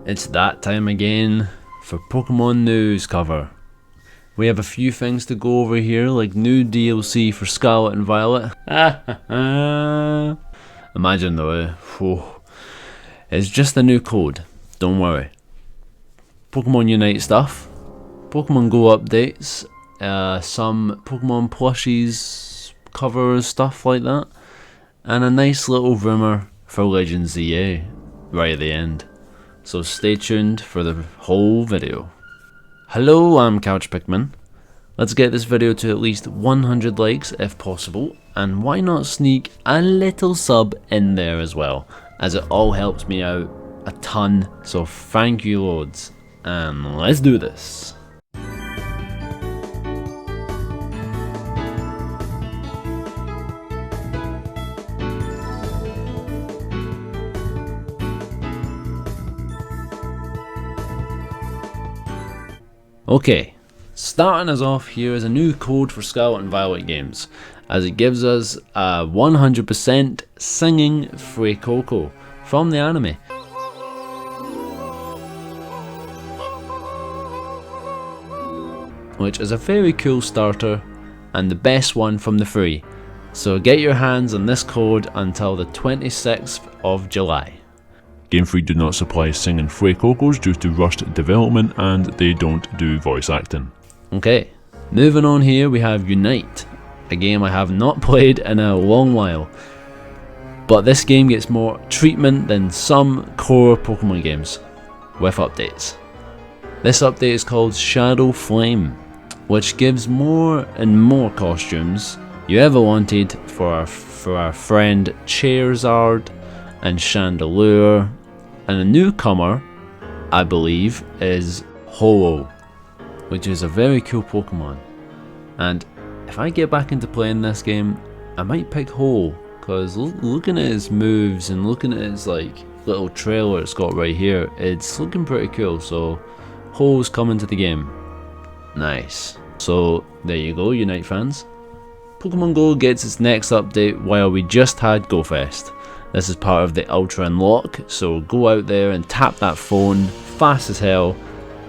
It's that time again for Pokemon news cover. We have a few things to go over here, like new DLC for Scarlet and Violet. Imagine though, it's just a new code, don't worry. Pokémon Unite stuff, Pokemon Go updates, some Pokemon plushies, covers, stuff like that, and a nice little rumour for Legends ZA right at the end. So stay tuned for the whole video. Hello, I'm Couch Pikmin. Let's get this video to at least 100 likes if possible, and why not sneak a little sub in there as well, as it all helps me out a ton, so thank you loads, and let's do this. Okay, starting us off here is a new code for Scarlet and Violet games, as it gives us a 100% singing Fuecoco from the anime. Which is a very cool starter and the best one from the free, so get your hands on this code until the 26th of July. Game Freak do not supply singing Fuecocos due to rushed development, and they don't do voice acting. Okay, moving on here we have Unite, a game I have not played in a long while. But this game gets more treatment than some core Pokemon games, with updates. This update is called Shadow Flame, which gives more and more costumes you ever wanted for our friend Charizard and Chandelure. And a newcomer, I believe, is Ho-Oh, which is a very cool Pokemon. And if I get back into playing this game, I might pick Ho-Oh, because looking at his moves and looking at his little trailer it's got right here, it's looking pretty cool. So Ho-Oh's coming to the game. Nice. So there you go, Unite fans. Pokemon Go gets its next update while we just had Go Fest. This is part of the Ultra Unlock, so go out there and tap that phone fast as hell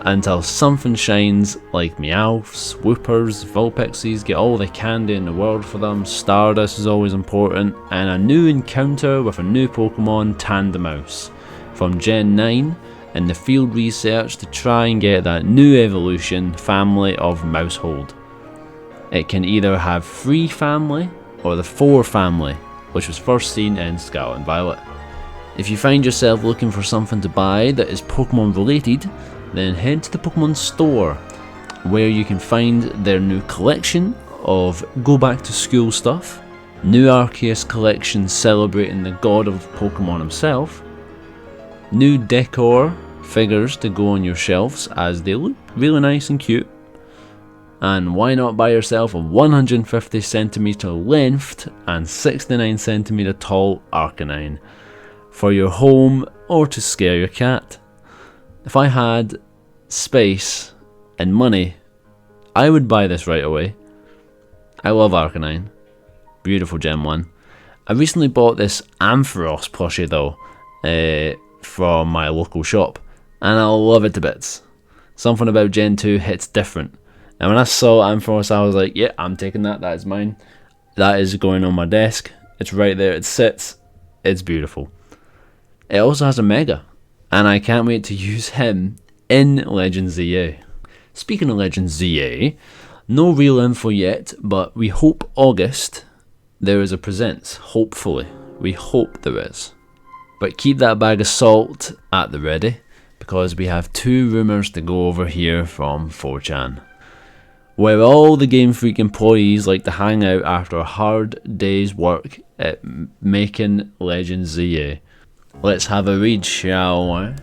until something shines, like Meowths, Whoopers, Vulpixies, get all the candy in the world for them, Stardust is always important, and a new encounter with a new Pokemon, Tandemaus, from Gen 9, in the field research to try and get that new evolution family of Mousehold. It can either have 3 family or the 4 family, which was first seen in Scarlet and Violet. If you find yourself looking for something to buy that is Pokemon related, then head to the Pokemon store, where you can find their new collection of go back to school stuff, new Arceus collection celebrating the god of Pokemon himself, new decor figures to go on your shelves as they look really nice and cute, and why not buy yourself a 150cm length and 69cm tall Arcanine for your home or to scare your cat. If I had space and money, I would buy this right away. I love Arcanine. Beautiful Gen 1. I recently bought this Ampharos plushie though, from my local shop, and I love it to bits. Something about Gen 2 hits different. And when I saw Ampharos, I was like, yeah, I'm taking that, that is mine. That is going on my desk. It's right there, it sits. It's beautiful. It also has a Mega, and I can't wait to use him in Legends ZA. Speaking of Legends ZA, no real info yet, but we hope August there is a presents, hopefully. We hope there is. But keep that bag of salt at the ready, because we have 2 rumours to go over here from 4chan. Where all the Game Freak employees like to hang out after a hard day's work at making Legends ZA. Let's have a read, shall we?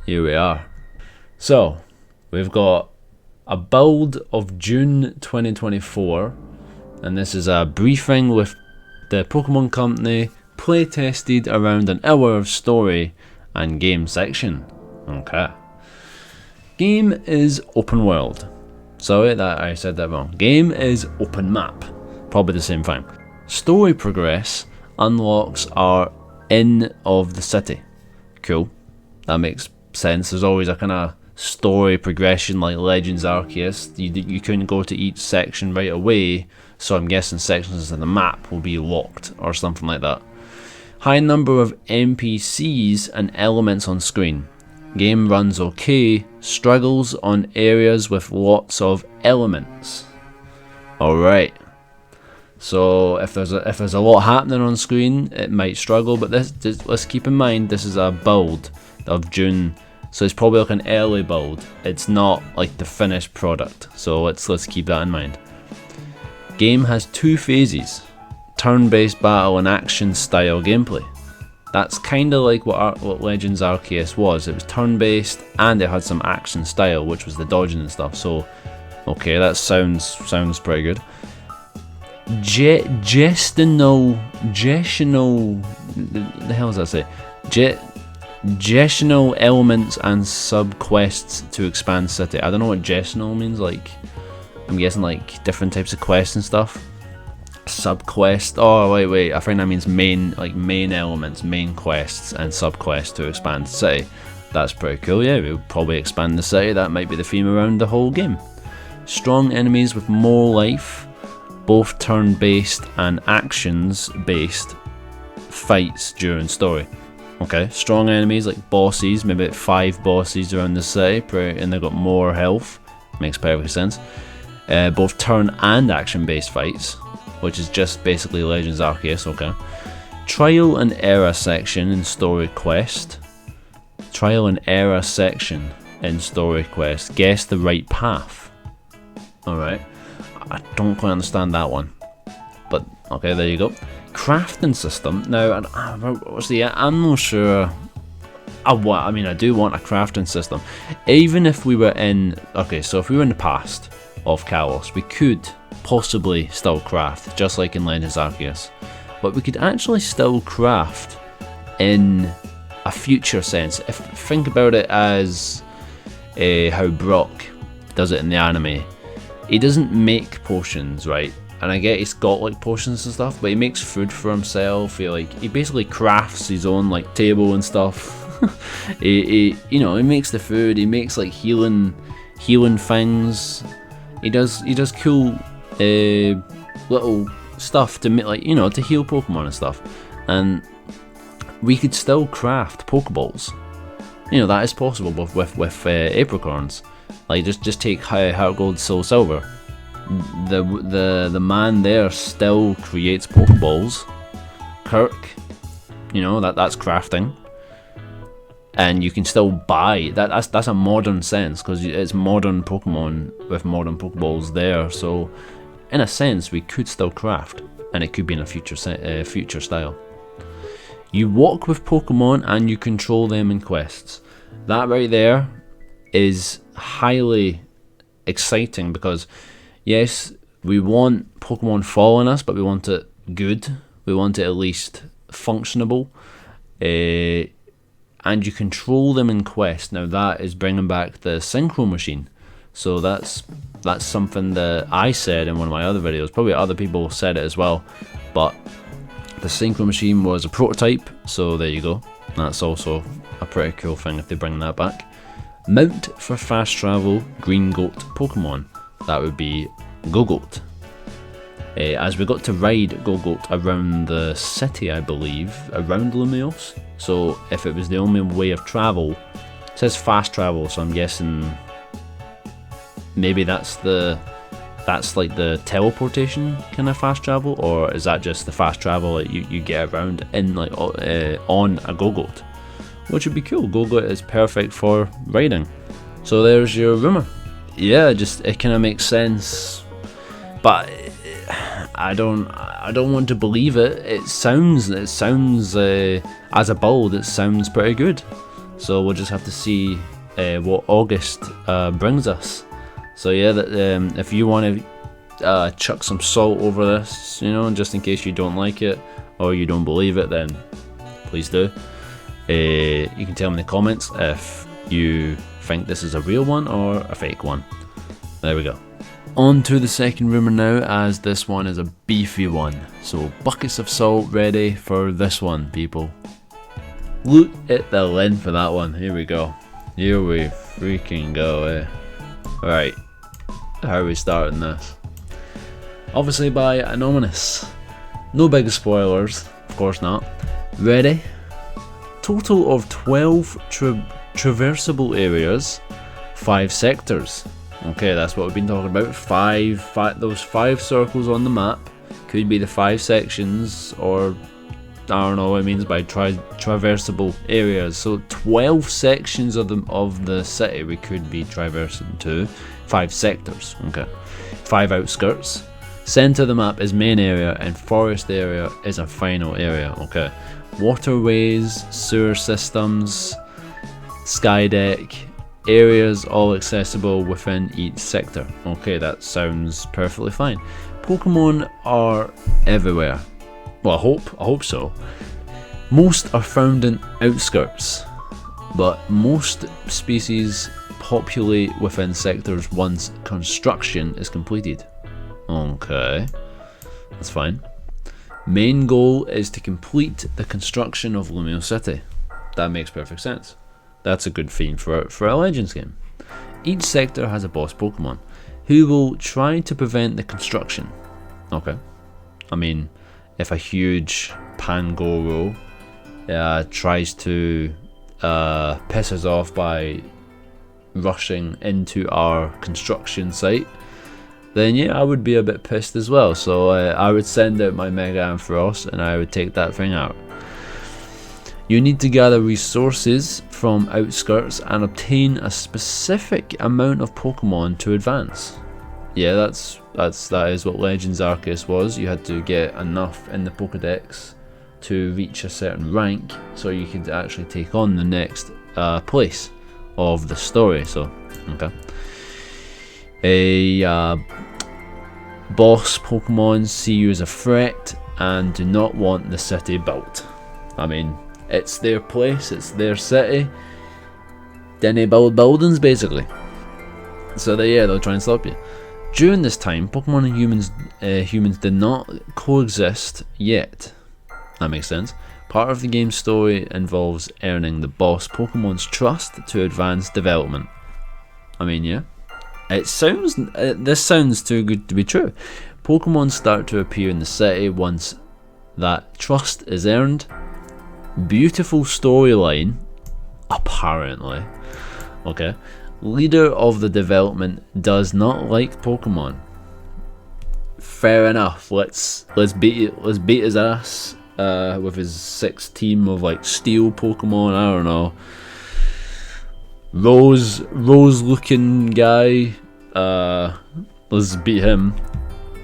Here we are. So, we've got a build of June 2024, and this is a briefing with the Pokemon Company, play tested around an hour of story and game section. Okay. Game is open world. Sorry that I said that wrong. Game is open map. Probably the same thing. Story progress unlocks are in of the city. Cool. That makes sense. There's always a kind of story progression like Legends Arceus. You couldn't go to each section right away, so I'm guessing sections of the map will be locked or something like that. High number of NPCs and elements on screen. Game runs okay, struggles on areas with lots of elements. Alright. So if there's a lot happening on screen, it might struggle, but let's keep in mind this is a build of June, so it's probably like an early build. It's not like the finished product, so let's keep that in mind. Game has 2 phases, turn-based battle and action style gameplay. That's kind of like what Legends Arceus was. It was turn-based and it had some action style, which was the dodging and stuff. So okay, that sounds pretty good. Gestional, the hell does that say? Gestional elements and subquests to expand city. I don't know what gestional means. Like, I'm guessing like different types of quests and stuff. Subquest. Oh wait. I think that means main elements, main quests, and subquests to expand city. That's pretty cool. Yeah, we'll probably expand the city. That might be the theme around the whole game. Strong enemies with more life, both turn-based and actions-based fights during story. Okay, strong enemies like bosses, maybe like 5 bosses around the city, and they've got more health. Makes perfect sense. Both turn and action-based fights, which is just basically Legends Arceus. Okay. Trial and error section in story quest. Trial and error section in story quest. Guess the right path. Alright, I don't quite understand that one, but okay, there you go. Crafting system. Now, I'm not sure. I mean, I do want a crafting system. Even if we were in, okay, so if we were in the past of Kalos, we could possibly still craft, just like in Legends Arceus. But we could actually still craft in a future sense. Think about it as how Brock does it in the anime. He doesn't make potions, right? And I get he's got like potions and stuff, but he makes food for himself. He basically crafts his own like table and stuff. he makes the food. He makes like healing things. He does cool little stuff to make, like, to heal Pokemon and stuff. And we could still craft Pokeballs. That is possible with apricorns. Like, just take Heart Gold, Soul Silver. The man there still creates Pokeballs. Kirk, that's crafting. And you can still buy that's a modern sense, because it's modern Pokemon with modern Pokeballs there. So in a sense, we could still craft, and it could be in a future style. You walk with Pokemon and you control them in quests. That right there is highly exciting, because yes, we want Pokemon following us, but we want it good. We want it at least functionable. And you control them in quest. Now that is bringing back the Synchro Machine. So that's something that I said in one of my other videos. Probably other people said it as well. But the Synchro Machine was a prototype, so there you go. That's also a pretty cool thing if they bring that back. Mount for fast travel, Green Goat Pokemon. That would be Go-Goat. As we got to ride Go-Goat around the city, I believe, around Lumios. So if it was the only way of travel, it says fast travel, so I'm guessing maybe that's like the teleportation kind of fast travel, or is that just the fast travel that you get around in like on a Go-Goat, which would be cool. Go-Goat is perfect for riding. So there's your rumor. Yeah, it kind of makes sense, but I don't want to believe it. It sounds as a build, it sounds pretty good. So we'll just have to see what August brings us. So yeah, if you want to chuck some salt over this, just in case you don't like it or you don't believe it, then please do. You can tell me in the comments if you think this is a real one or a fake one. There we go. On to the second rumour now, as this one is a beefy one. So buckets of salt ready for this one, people. Look at the length of that one. Here we go. Here we freaking go, eh? Right. How are we starting this? Obviously by Anonymous. No big spoilers, of course not. Ready? Total of 12 traversable areas, 5 sectors. Okay, that's what we've been talking about. Those 5 circles on the map could be the 5 sections, or I don't know what it means by traversable areas. So 12 sections of the city we could be traversing to. 5 sectors. Okay, 5 outskirts. Center of the map is main area, and forest area is a final area. Okay, waterways, sewer systems, sky deck, areas all accessible within each sector. Okay, that sounds perfectly fine. Pokemon are everywhere. Well, I hope so. Most are found in outskirts, but most species populate within sectors once construction is completed. Okay, that's fine. Main goal is to complete the construction of Lumio City. That makes perfect sense. That's a good theme for a Legends game. Each sector has a boss Pokemon who will try to prevent the construction. Okay, I mean, if a huge Pangoro tries to piss us off by rushing into our construction site, then yeah, I would be a bit pissed as well. So I would send out my Mega Ampharos and I would take that thing out. You need to gather resources from outskirts and obtain a specific amount of Pokemon to advance. Yeah, that is what Legends Arceus was. You had to get enough in the Pokedex to reach a certain rank, so you could actually take on the next place of the story. So, okay. Boss Pokemon see you as a threat and do not want the city built. I mean, it's their place, it's their city. Then they build buildings basically. So they'll try and stop you. During this time, Pokemon and humans did not coexist yet. That makes sense. Part of the game's story involves earning the boss Pokemon's trust to advance development. I mean, yeah. This sounds too good to be true. Pokemon start to appear in the city once that trust is earned. Beautiful storyline, apparently. Okay. Leader of the development does not like Pokemon. Fair enough. Let's beat his ass with his 6 team of like steel Pokemon. I don't know. Rose looking guy. Let's beat him.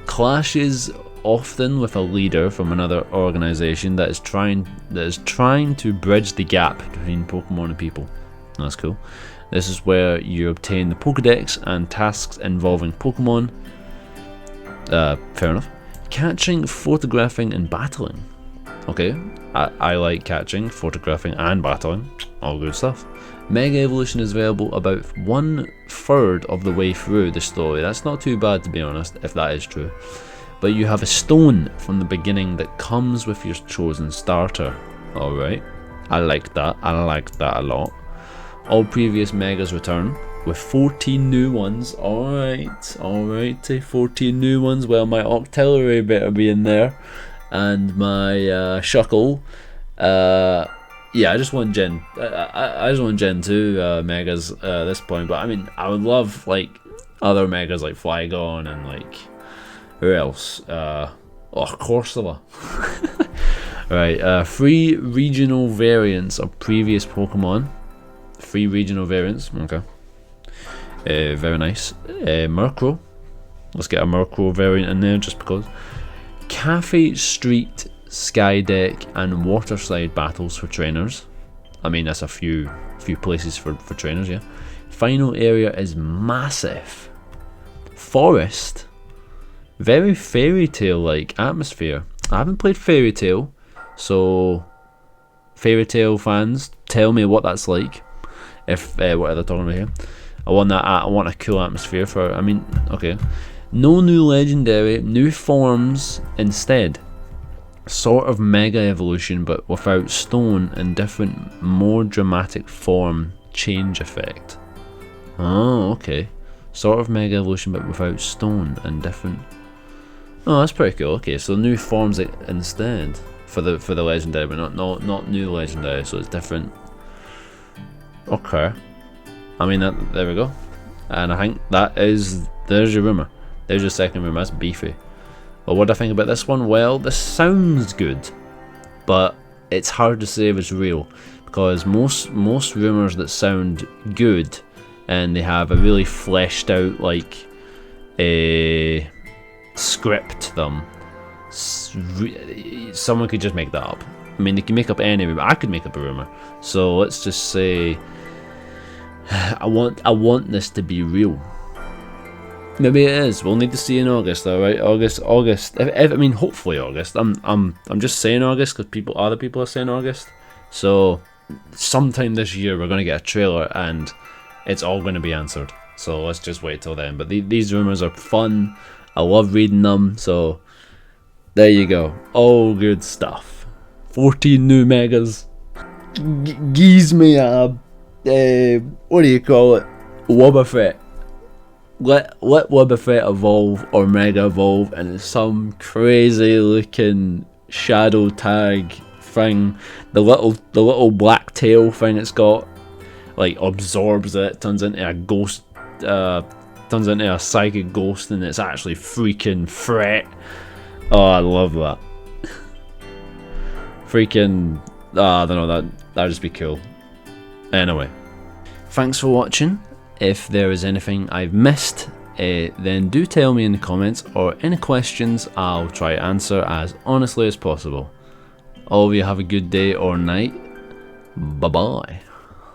Clashes often with a leader from another organization that is trying to bridge the gap between Pokemon and people. That's cool. This is where you obtain the Pokedex and tasks involving Pokemon. Fair enough. Catching, photographing, and battling. Okay, I like catching, photographing, and battling. All good stuff. Mega Evolution is available about 1/3 of the way through the story. That's not too bad, to be honest, if that is true. But you have a stone from the beginning that comes with your chosen starter. Alright, I like that a lot. All previous Megas return, with 14 new ones. Alright, 14 new ones. Well, my Octillery better be in there. And my Shuckle. Yeah, I just want Gen 2 Megas at this point. But I mean, I would love like other Megas like Flygon and like, who else? Corsola. Right, 3 regional variants of previous Pokemon. 3 regional variants, okay. Very nice. Murkrow. Let's get a Murkrow variant in there just because. Cafe Street, Sky Deck, and Waterside battles for trainers. I mean, that's a few places for trainers, yeah. Final area is massive. Forest. Very Fairy Tail like atmosphere. I haven't played Fairy Tail, so Fairy Tail fans, tell me what that's like. If what are they talking about here? I want a cool atmosphere for. I mean, okay. No new legendary, new forms instead. Sort of Mega Evolution, but without stone and different, more dramatic form change effect. Oh, okay. Sort of Mega Evolution, but without stone and different. Oh, that's pretty cool. Okay, so new forms instead for the legendary, but not new legendary. So it's different. Okay. I mean, there we go. And I think there's your rumour. There's your second rumour. That's beefy. But what do I think about this one? Well, this sounds good, but it's hard to say if it's real, because most rumours that sound good and they have a really fleshed out like a script to them, someone could just make that up. I mean, they can make up any rumour. I could make up a rumour. So let's just say I want this to be real. Maybe it is. We'll need to see in August, though, right? August. I mean, hopefully August. I'm just saying August because other people are saying August. So sometime this year we're gonna get a trailer and it's all gonna be answered. So let's just wait till then. But these rumors are fun. I love reading them. So there you go. All good stuff. 14 new megas. Gives me a what do you call it? Wobbuffet. Let Wobbuffet evolve or Mega evolve and some crazy looking shadow tag thing. The little black tail thing it's got like absorbs it, turns into a ghost, turns into a psychic ghost, and it's actually freaking Fret. Oh, I love that. Freaking I don't know, that'd just be cool. Anyway, thanks for watching. If there is anything I've missed, then do tell me in the comments, or any questions I'll try to answer as honestly as possible. All of you have a good day or night. Bye bye.